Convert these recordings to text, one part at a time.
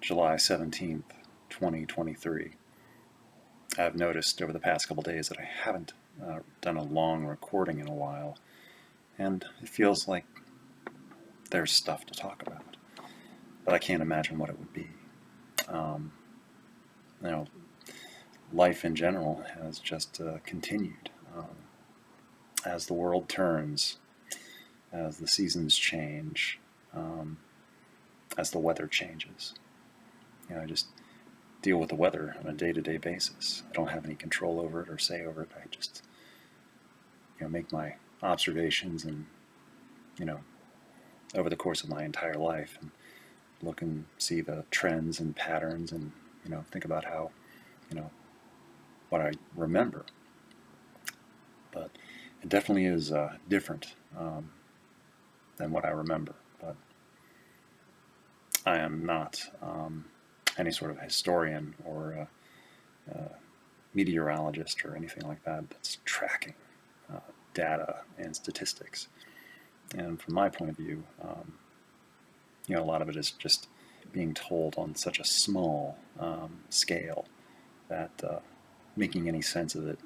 July 17th, 2023. I've noticed over the past couple days that I haven't done a long recording in a while, and it feels like there's stuff to talk about, but I can't imagine what it would be. Um, you know, life in general has just continued. As the world turns, as the seasons change, um, as the weather changes. I just deal with the weather on a day-to-day basis. I don't have any control over it or say over it. I just, make my observations and, over the course of my entire life, and look and see the trends and patterns, and, think about how, what I remember. But it definitely is different than what I remember. But I am not any sort of historian or meteorologist or anything like that that's tracking data and statistics. And from my point of view, a lot of it is just being told on such a small scale that making any sense of it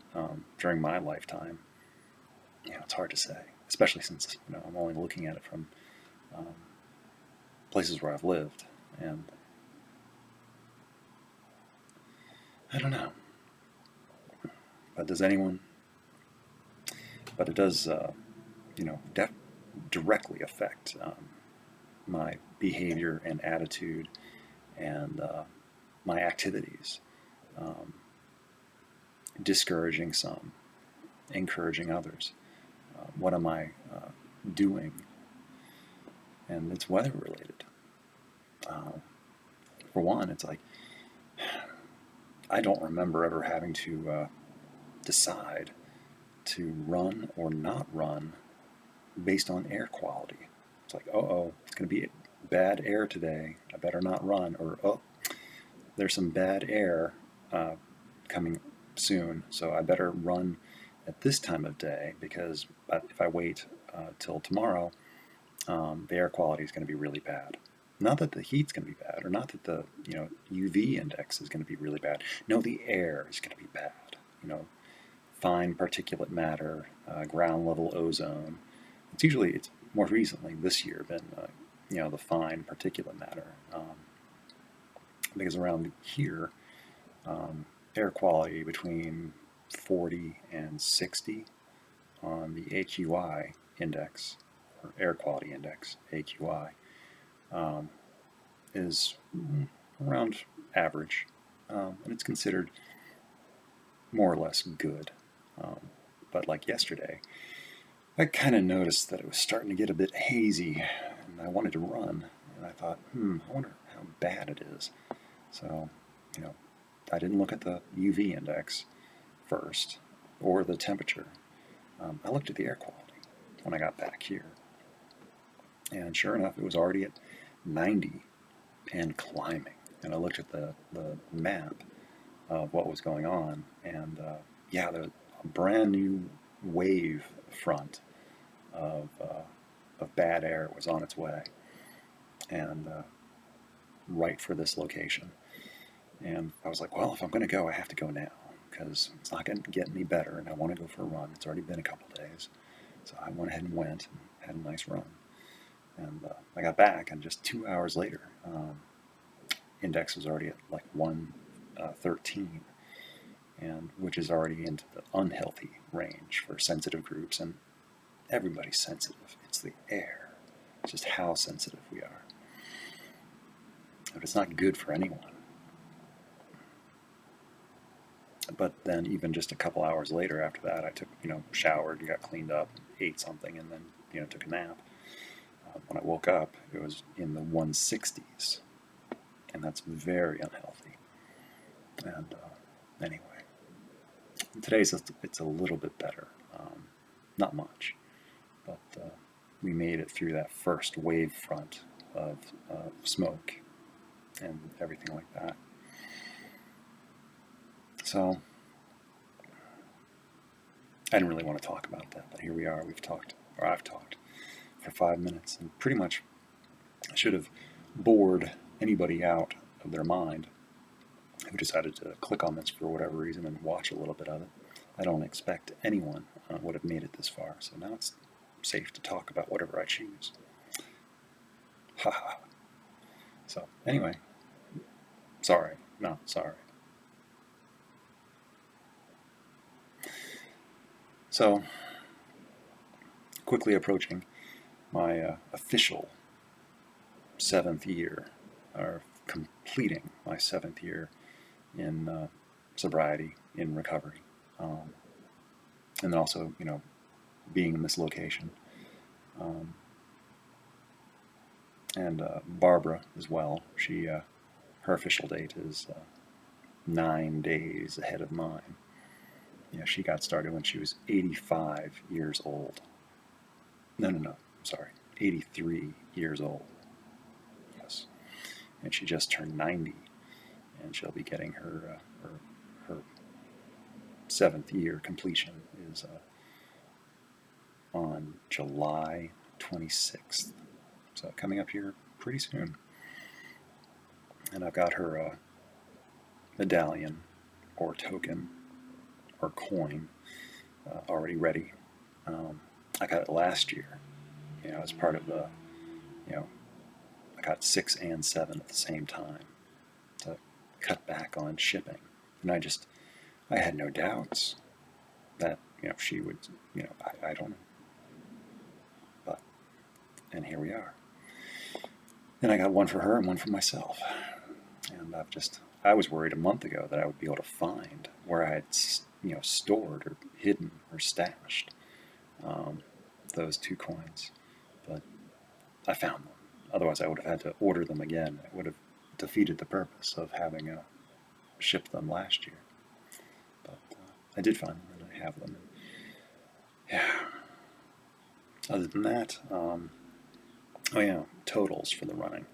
during my lifetime, it's hard to say, especially since I'm only looking at it from places where I've lived, and I don't know. But does anyone? But it does, directly affect my behavior and attitude and my activities, discouraging some, encouraging others. What am I doing? And it's weather related. For one, it's like I don't remember ever having to decide to run or not run based on air quality. It's like, it's going to be bad air today. I better not run. Or, there's some bad air coming soon, so I better run at this time of day, because if I wait till tomorrow, the air quality is going to be really bad. Not that the heat's going to be bad, or not that the UV index is going to be really bad. No, the air is going to be bad. Fine particulate matter, ground level ozone. It's more recently this year been the fine particulate matter, because around here, air quality between 40 and 60 on the AQI index, or air quality index, AQI, is around average, and it's considered more or less good. But like yesterday, I kind of noticed that it was starting to get a bit hazy, and I wanted to run, and I thought, I wonder how bad it is. So, I didn't look at the UV index first, or the temperature. I looked at the air quality when I got back here, and sure enough, it was already at 90 and climbing. And I looked at the map of what was going on, and there was a brand new wave front of bad air was on its way, and right for this location. And I was like, well, if I'm going to go, I have to go now, because it's not going to get any better, and I want to go for a run. It's already been a couple days. So I went ahead and went and had a nice run. And I got back, and just 2 hours later, index was already at like 113, and which is already into the unhealthy range for sensitive groups. And everybody's sensitive. It's the air. It's just how sensitive we are. But it's not good for anyone. But then even just a couple hours later after that, I took, showered, got cleaned up, ate something, and then, took a nap. When I woke up, it was in the 160s, and that's very unhealthy. And anyway, today's it's a little bit better, not much, but we made it through that first wave front of smoke and everything like that. So I didn't really want to talk about that, but here we are. I've talked for 5 minutes, and pretty much I should have bored anybody out of their mind who decided to click on this for whatever reason and watch a little bit of it. I don't expect anyone would have made it this far, so now it's safe to talk about whatever I choose. Haha. So, anyway, sorry, not sorry. So, quickly approaching my official 7th year, or completing my 7th year in sobriety, in recovery, and then also, being in this location. And Barbara as well. Her official date is 9 days ahead of mine. Yeah, she got started when she was 85 years old. No, I'm sorry, 83 years old. Yes, and she just turned 90, and she'll be getting her 7th year completion is on July 26th. So coming up here pretty soon. And I've got her medallion or token or coin already ready. I got it last year, as part of I got 6 and 7 at the same time to cut back on shipping. And I had no doubts that, she would, I don't know. But, and here we are. And I got one for her and one for myself. And I was worried a month ago that I would be able to find where I had, stored or hidden or stashed those 2 coins. But I found them. Otherwise, I would have had to order them again. It would have defeated the purpose of having shipped them last year. But I did find them, and I have them. Yeah. Other than that, totals for the running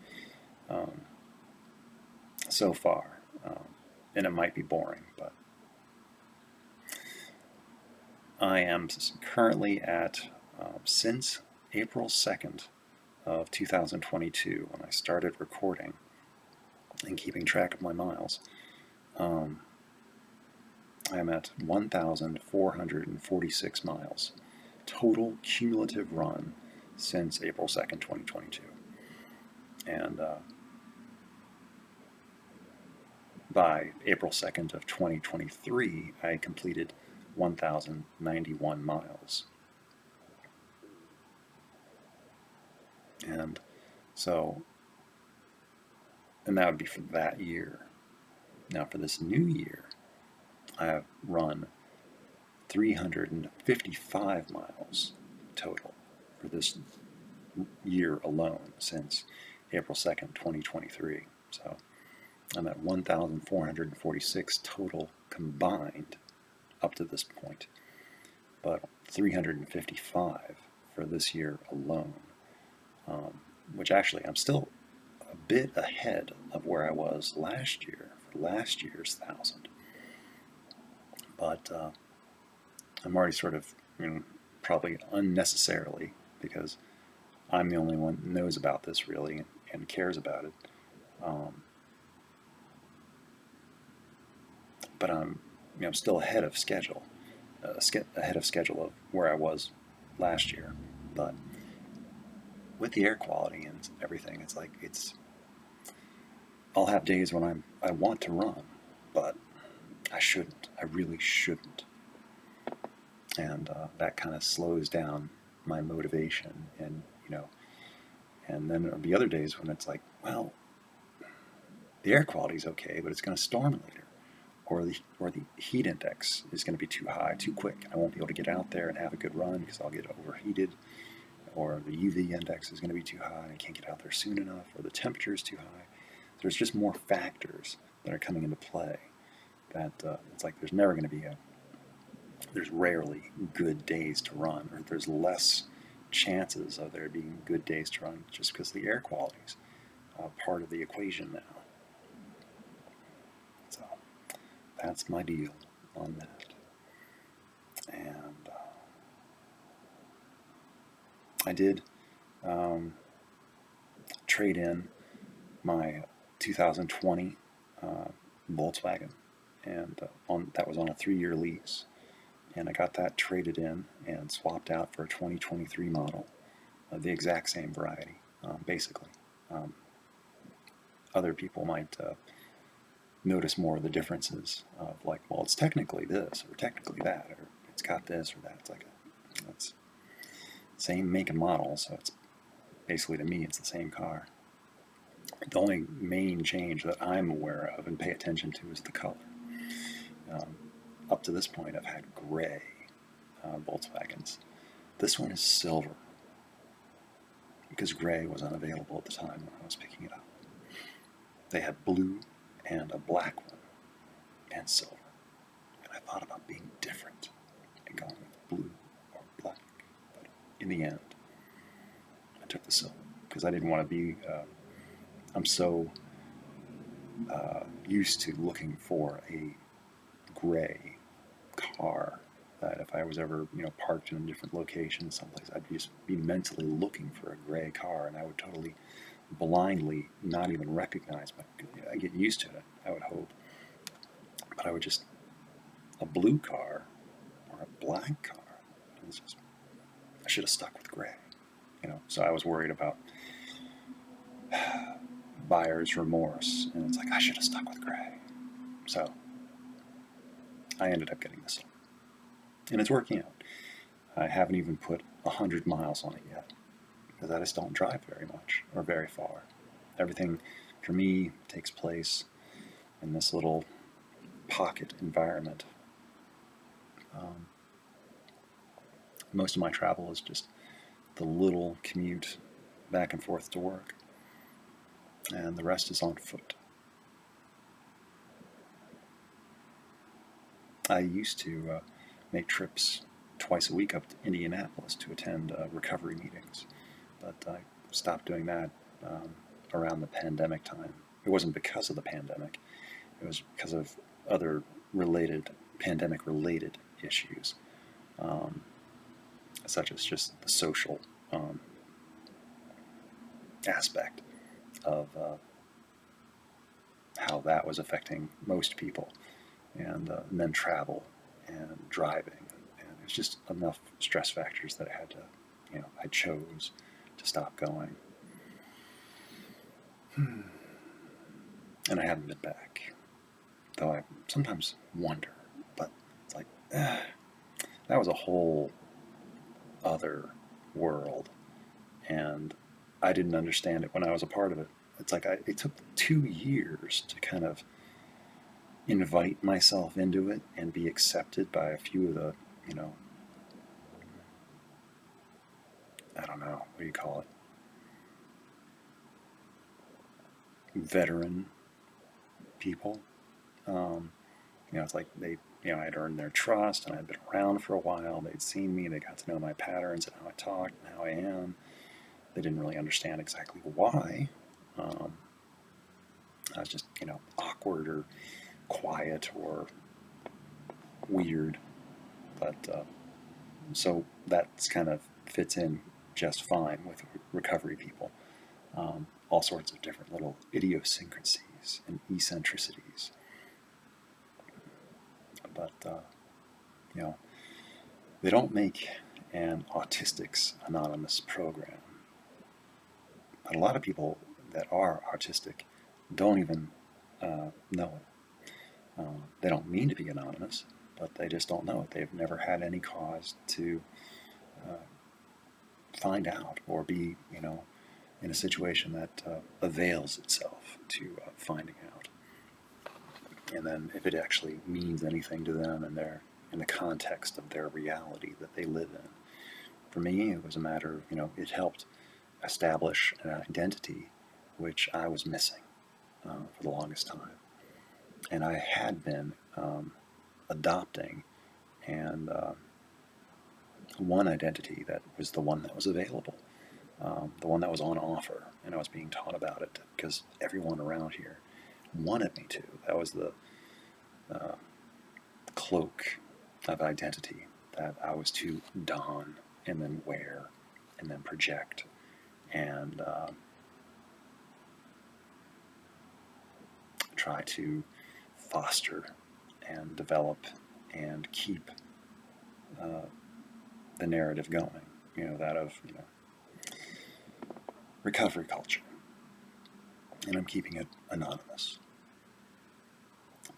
so far. And it might be boring, but I am currently at, since April 2nd of 2022, when I started recording and keeping track of my miles, I'm at 1,446 miles total cumulative run since April 2nd, 2022. And by April 2nd of 2023, I completed 1,091 miles. And that would be for that year. Now for this new year, I have run 355 miles total for this year alone since April 2nd, 2023. So I'm at 1,446 total combined up to this point, but 355 for this year alone, which actually I'm still a bit ahead of where I was last year for last year's 1,000. But I'm already sort of, probably unnecessarily, because I'm the only one that knows about this really and cares about it. But I'm still ahead of schedule, of where I was last year. But with the air quality and everything, I'll have days when I want to run, but I shouldn't. I really shouldn't. And that kind of slows down my motivation, and and then there'll be other days when it's like, well, the air quality's okay, but it's going to storm later, or the heat index is going to be too high, too quick, and I won't be able to get out there and have a good run because I'll get overheated, or the UV index is going to be too high and I can't get out there soon enough, or the temperature is too high. There's just more factors that are coming into play that it's like there's rarely good days to run, or there's less chances of there being good days to run just because the air quality is part of the equation now. So that's my deal on that. And I did trade in my 2020 Volkswagen, and that was on a 3-year lease, and I got that traded in and swapped out for a 2023 model, the exact same variety, basically. Um, Other people might notice more of the differences of like, well, it's technically this or technically that, or it's got this or that. It's like it's same make and model, so it's basically, to me, it's the same car. The only main change that I'm aware of and pay attention to is the color. Um, Up to this point, I've had gray Volkswagens. This one is silver because gray was unavailable at the time when I was picking it up. They had blue and a black one and silver. And I thought about being different and going with blue or black. But in the end, I took the silver because I didn't want to be. I'm so used to looking for a gray car that if I was ever, parked in a different location someplace, I'd just be mentally looking for a gray car, and I would totally blindly not even recognize my. I get used to it, I would hope, but I would just a blue car or a black car. It's just I should have stuck with gray, So I was worried about buyer's remorse, and it's like I should have stuck with gray. So I ended up getting this one, and it's working out. I haven't even put 100 miles on it yet because I just don't drive very much or very far. Everything for me takes place in this little pocket environment. Most of my travel is just the little commute back and forth to work, and the rest is on foot. I used to make trips twice a week up to Indianapolis to attend recovery meetings, but I stopped doing that around the pandemic time. It wasn't because of the pandemic, it was because of other pandemic-related issues, such as just the social aspect of how that was affecting most people, and then travel and driving. And it's just enough stress factors that I had to, I chose to stop going. And I haven't been back, though I sometimes wonder, but it's like, that was a whole other world, and I didn't understand it when I was a part of it. It's like it took 2 years to kind of invite myself into it and be accepted by a few of the, I don't know, what do you call it? Veteran people. It's like they, I'd earned their trust and I'd been around for a while. They'd seen me, they got to know my patterns and how I talk and how I am. They didn't really understand exactly why. I was just, awkward or quiet or weird. But so that's kind of fits in just fine with recovery people. All sorts of different little idiosyncrasies and eccentricities. But, they don't make an Autistics Anonymous program. But a lot of people that are autistic don't even know it. They don't mean to be anonymous, but they just don't know it. They've never had any cause to find out or be, in a situation that avails itself to finding out. And then if it actually means anything to them and in the context of their reality that they live in. For me, it was a matter of, it helped establish an identity which I was missing for the longest time. And I had been adopting and one identity that was the one that was available, the one that was on offer, and I was being taught about it because everyone around here wanted me to. That was the cloak of identity that I was to don and then wear and then project. And try to foster and develop and keep the narrative going, that of, recovery culture. And I'm keeping it anonymous.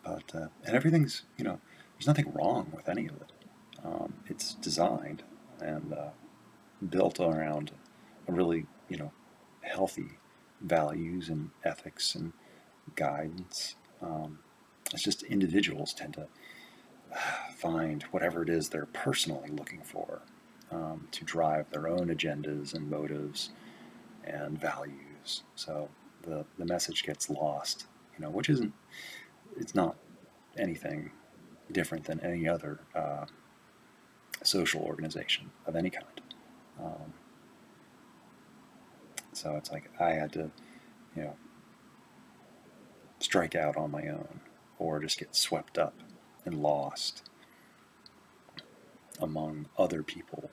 But, and everything's, there's nothing wrong with any of it. It's designed and built around a really, healthy values and ethics and guidance. It's just individuals tend to find whatever it is they're personally looking for to drive their own agendas and motives and values. So the message gets lost, which isn't, it's not anything different than any other social organization of any kind. So it's like I had to, strike out on my own or just get swept up and lost among other people,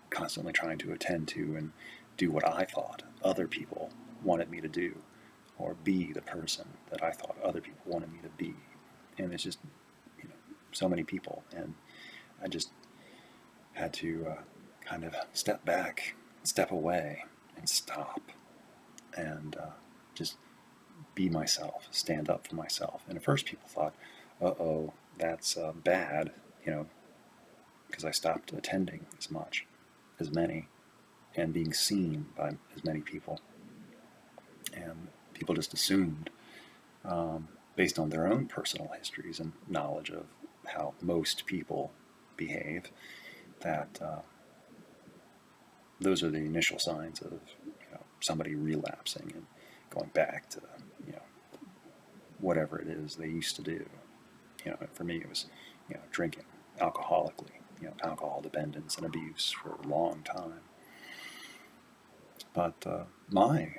constantly trying to attend to and do what I thought other people wanted me to do, or be the person that I thought other people wanted me to be. And it's just, so many people. And I just had to kind of step back, step away, and stop, and just be myself, stand up for myself. And at first people thought, uh-oh, that's bad, because I stopped attending as many, and being seen by as many people. And people just assumed, based on their own personal histories and knowledge of how most people behave, that those are the initial signs of somebody relapsing and going back to whatever it is they used to do. For me, it was drinking alcoholically, alcohol dependence and abuse for a long time. But my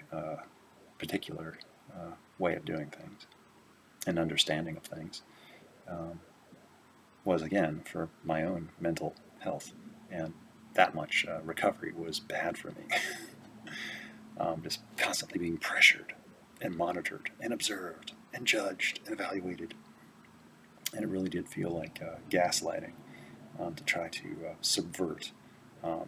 particular way of doing things and understanding of things was, again, for my own mental health, and that much recovery was bad for me. Just constantly being pressured and monitored and observed and judged and evaluated. And it really did feel like gaslighting to try to subvert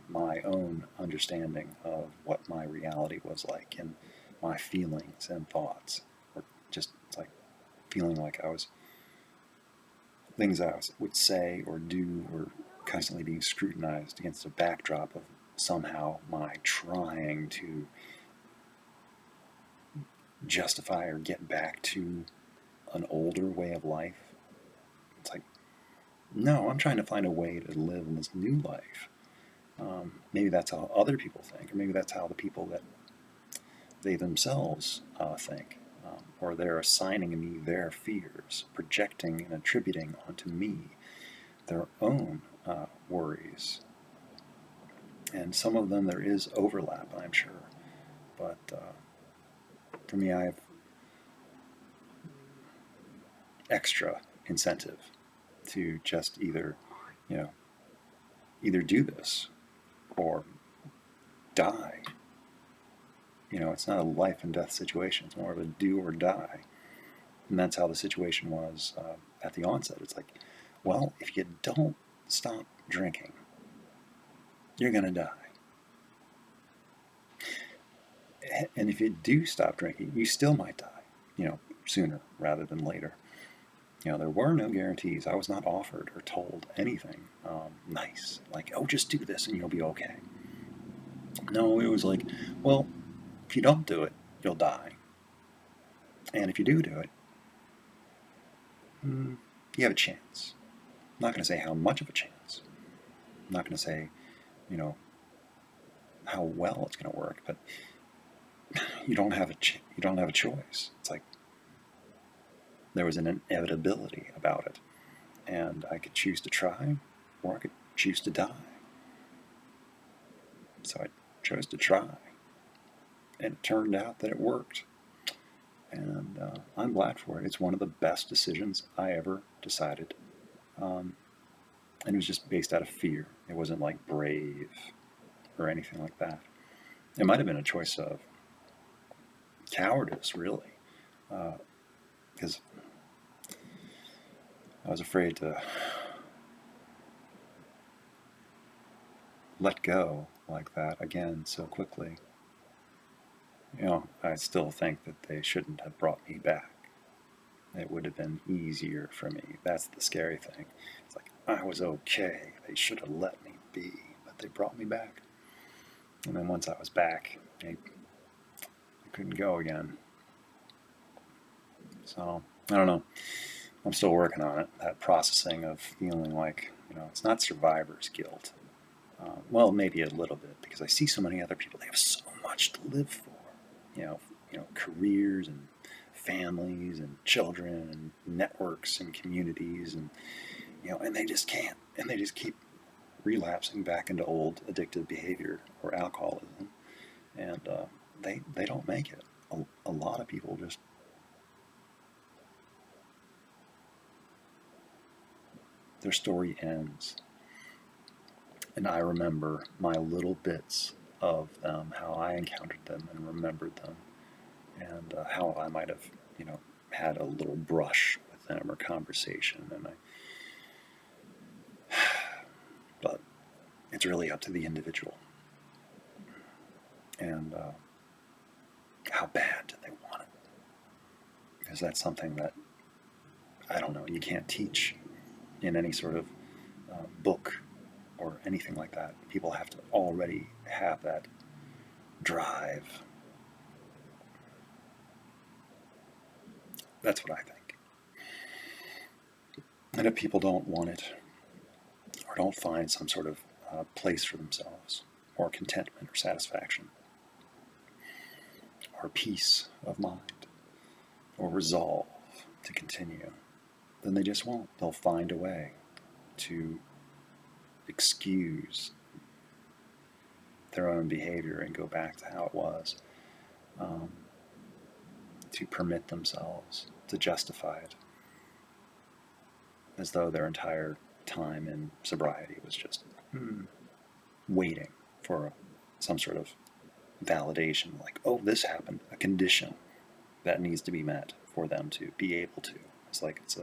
my own understanding of what my reality was like, and my feelings and thoughts, or just like feeling like things I would say or do were constantly being scrutinized against a backdrop of somehow my trying to justify or get back to an older way of life. It's like, no, I'm trying to find a way to live in this new life. Maybe that's how other people think, or maybe that's how the people that they themselves think, or they're assigning me their fears, projecting and attributing onto me their own worries. And some of them there is overlap, I'm sure, but for me, I have extra incentive to just either do this or die. It's not a life and death situation. It's more of a do or die. And that's how the situation was at the onset. It's like, well, if you don't stop drinking, you're going to die. And if you do stop drinking, you still might die, sooner rather than later. There were no guarantees. I was not offered or told anything nice, like, oh, just do this and you'll be okay. No, it was like, well, if you don't do it, you'll die. And if you do it, you have a chance. I'm not going to say how much of a chance. I'm not going to say, how well it's going to work, but you don't have a choice. It's like there was an inevitability about it, and I could choose to try, or I could choose to die. So I chose to try, and it turned out that it worked, and I'm glad for it. It's one of the best decisions I ever decided, and it was just based out of fear. It wasn't like brave or anything like that. It might have been a choice of cowardice, really, because I was afraid to let go like that again so quickly. I still think that they shouldn't have brought me back. It would have been easier for me. That's the scary thing. It's like, I was okay. They should have let me be, but they brought me back. And then once I was back, I couldn't go again. So, I don't know. I'm still working on it. That processing of feeling like, it's not survivor's guilt. Well, maybe a little bit, because I see so many other people. They have so much to live for. Careers and families and children and networks and communities, and they just can't, and they just keep relapsing back into old addictive behavior or alcoholism, and they don't make it. A lot of people just their story ends. And I remember my little bits of them, how I encountered them and remembered them, and how I might have, had a little brush with them or conversation. But it's really up to the individual. And how bad do they want it? Because that's something that, I don't know, you can't teach in any sort of book or anything like that. People have to already have that drive. That's what I think. And if people don't want it, or don't find some sort of place for themselves, or contentment or satisfaction, or peace of mind, or resolve to continue, then they just won't. They'll find a way to excuse their own behavior and go back to how it was, to permit themselves to justify it, as though their entire time in sobriety was just waiting for some sort of validation, like, oh, this happened, a condition that needs to be met for them to be able to. It's like it's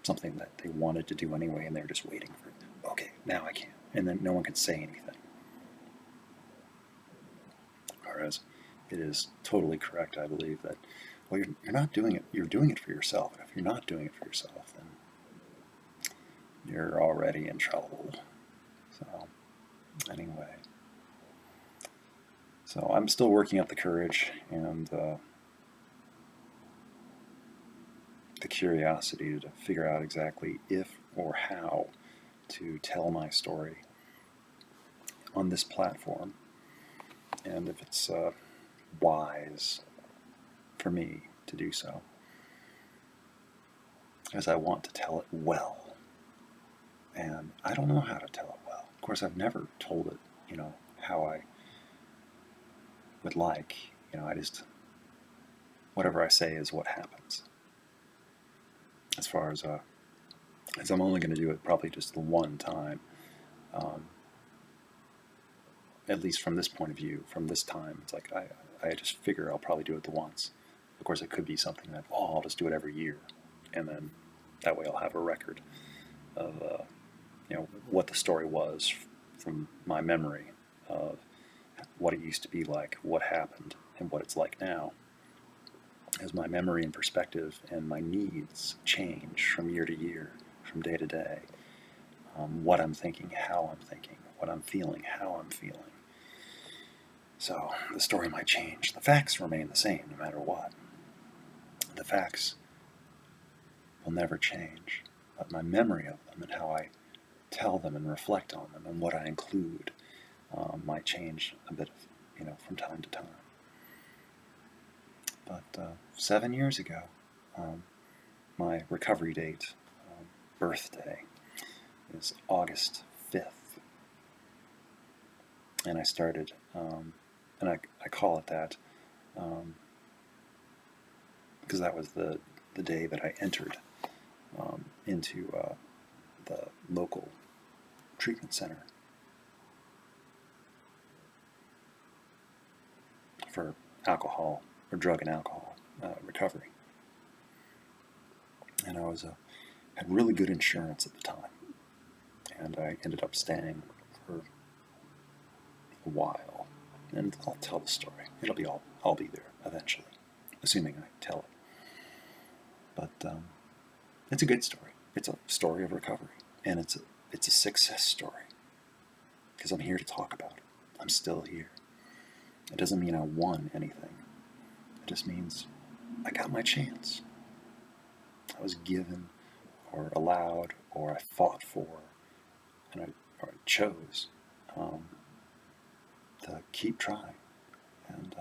something that they wanted to do anyway, and they're just waiting for it. Okay, now I can. And then no one can say anything. Whereas it is totally correct, I believe, that, well, you're not doing it, you're doing it for yourself. And if you're not doing it for yourself, then you're already in trouble. So, anyway. So I'm still working up the courage and the curiosity to figure out exactly if or how to tell my story on this platform, and if it's wise for me to do so, as I want to tell it well. And I don't know how to tell it well. Of course, I've never told it, how I would like. I just, whatever I say is what happens. As far as I'm only going to do it probably just the one time, at least from this point of view, from this time. It's like I just figure I'll probably do it the once. Of course, it could be something that, I'll just do it every year, and then that way I'll have a record of what the story was from my memory of what it used to be like, what happened, and what it's like now. As my memory and perspective and my needs change from year to year, from day to day, what I'm thinking, how I'm thinking, what I'm feeling, how I'm feeling. So the story might change. The facts remain the same no matter what. The facts will never change, but my memory of them and how I tell them and reflect on them and what I include might change a bit, from time to time. But 7 years ago, my recovery date, birthday, is August 5th. And I started, and I call it that because that was the day that I entered into the local treatment center for alcohol or drug and alcohol recovery. and had really good insurance at the time, and I ended up staying for a while. And I'll tell the story. I'll be there eventually, assuming I tell it. But it's a good story. It's a story of recovery, and it's a success story because I'm here to talk about it. I'm still here. It doesn't mean I won anything. It just means I got my chance. I was given, or allowed, or I fought for, and I chose to keep trying. And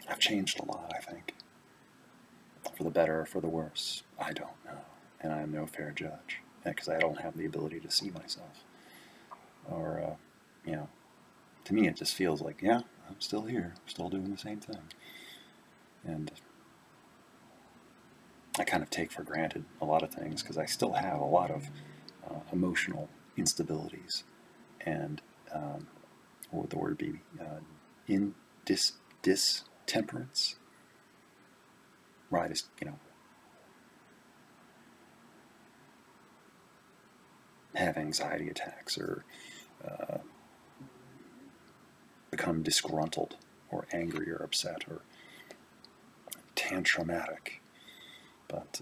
I've changed a lot, I think. For the better or for the worse, I don't know. And I am no fair judge, because I don't have the ability to see myself. Or, to me it just feels like, yeah, I'm still here, I'm still doing the same thing. And I kind of take for granted a lot of things because I still have a lot of emotional instabilities and what would the word be? In distemperance. Right, is have anxiety attacks or become disgruntled or angry or upset or tantrumatic. But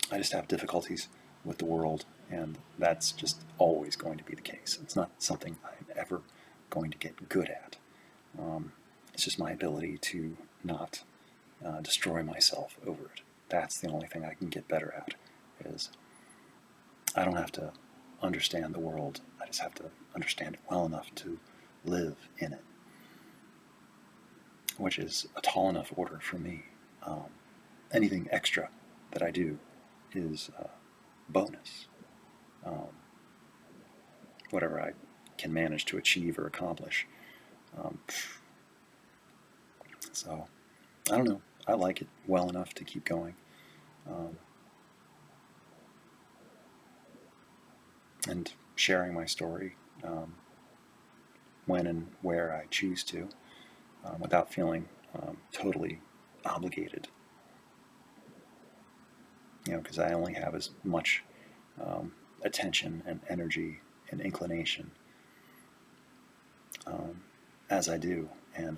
I just have difficulties with the world, and that's just always going to be the case. It's not something I'm ever going to get good at. It's just my ability to not destroy myself over it. That's the only thing I can get better at. Is I don't have to understand the world. I just have to understand it well enough to live in it, which is a tall enough order for me. Anything extra that I do is bonus. Whatever I can manage to achieve or accomplish. So, I don't know. I like it well enough to keep going. And sharing my story when and where I choose to, without feeling totally obligated. Because I only have as much attention and energy and inclination as I do, and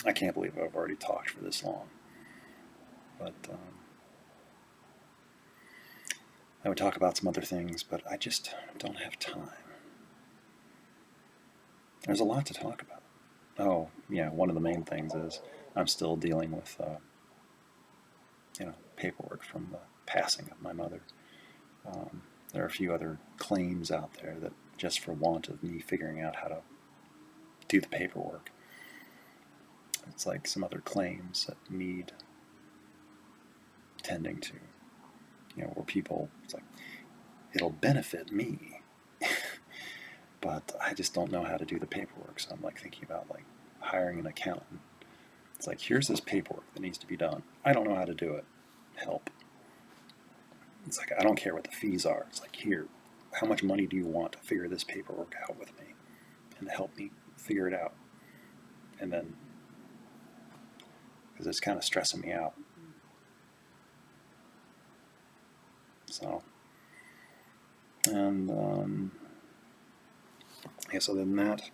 I can't believe I've already talked for this long. But I would talk about some other things, but I just don't have time. There's a lot to talk about. Oh, yeah, one of the main things is I'm still dealing with, paperwork from the passing of my mother. There are a few other claims out there that, just for want of me figuring out how to do the paperwork, it's like some other claims that need tending to, where people, it's like, it'll benefit me, but I just don't know how to do the paperwork. So I'm like thinking about like hiring an accountant. It's like, here's this paperwork that needs to be done. I don't know how to do it. Help. It's like, I don't care what the fees are. It's like, here, how much money do you want to figure this paperwork out with me and help me figure it out? And then, because it's kind of stressing me out. So, and so then that,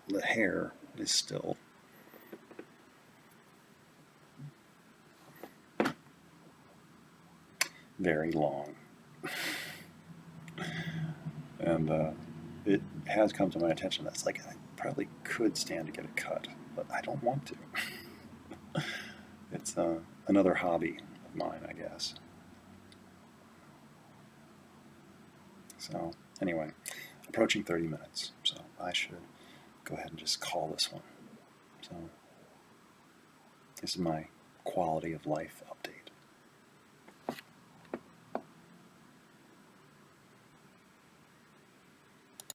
the hair is still very long. And it has come to my attention that's like, I probably could stand to get it cut, but I don't want to. It's another hobby of mine, I guess. So, anyway, approaching 30 minutes, so I should go ahead and just call this one. So, this is my quality of life update.